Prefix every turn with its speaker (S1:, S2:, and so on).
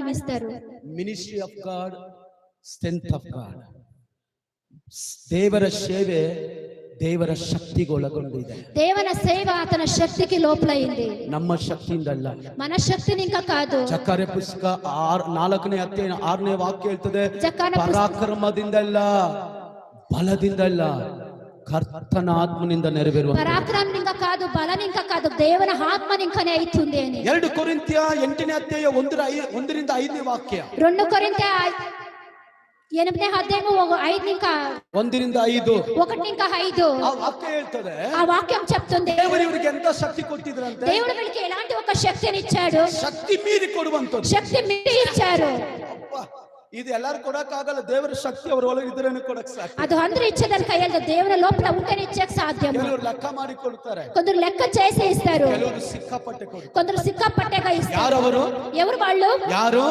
S1: ప్రారంభిస్తారు.
S2: Ministry of god, strength of god. ದೇವರ ಸೇವೆ ದೇವರ ಶಕ್ತಿಗೆ ಒಳಗೊಂಡಿದೆ.
S1: దేవుని సేవ ఆతన శక్తికి లోపల ఉంది,
S2: ನಮ್ಮ ಶಕ್ತಿಯಿಂದ ಅಲ್ಲ,
S1: మన శక్తిని ఇంకా కాదు.
S2: ಜಕರ್ಯ ಪುಸ್ತಕ 4ನೇ ಅಧ್ಯಾಯ 6ನೇ ವಾಕ್ಯ ಹೇಳ್ತದೆ, ಪರಾಕ್ರಮದಿಂದ ಅಲ್ಲ, ಬಲದಿಂದ ಅಲ್ಲ, ಕರ್ತನ ಆತ್ಮನಿಂದ ನೆರವೇರುವ.
S1: పరాక్రమంగా కాదు, బలంగా కాదు, దేవుని ఆత్మనింకనే అవుతుంది అని.
S2: 2 ಕೊರಿಂಥಿಯ 8ನೇ ಅಧ್ಯಾಯ 1ರಿಂದ 5ನೇ ವಾಕ್ಯ.
S1: 2 కొరింథీ 8ನೇ అధ్యాయము 1 ఇంకా 5
S2: ಆ ವಾಕ್ಯ ಹೇಳ್ತದೆ,
S1: ఆ వాక్యం చెప్తుంది,
S2: ದೇವರು ಇವರಿಗೆ ಎಂತ ಶಕ್ತಿ ಕೊಟ್ಟಿದ್ರಂತೆ,
S1: దేవుడు వీళ్ళకి ఎలాంటి ఒక శక్తిని ఇచ్చాడు,
S2: ಶಕ್ತಿ ಮೀರಿ ಕೊಡುವಂತದ್ದು,
S1: శక్తి మీరి ఇచ్చారు.
S2: ಇದು ಎಲ್ಲರೂ ಕೊಡಕ್ಕಾಗಲ್ಲ, ದೇವರ ಶಕ್ತಿ ಅವರ ಒಳಗೆ ಇದ್ರೇನೆ ಕೊಡಕ್ ಸಾಧ್ಯ.
S1: ಅದು అందరూ ఇచ్చేదాని కయ్యదు, దేవుని లోపల ఉంటేనే ఇచ్చేకి సాధ్యం.
S2: ಕೆಲವರು ಲೆಕ್ಕ ಮಾಡಿ ಕೊಡ್ತಾರೆ,
S1: కొందరు లెక్క చేసి ఇస్తారు,
S2: ಕೆಲವರು ಸಿಕ್ಕಾಪಟ್ಟೆ ಕೊಡ್ತಾರೆ.
S1: కొందరు సిక్కాపట్టేగా ఇస్తారు.
S2: ಯಾರವರು?
S1: ఎవరు వాళ్ళు?
S2: ಯಾರು?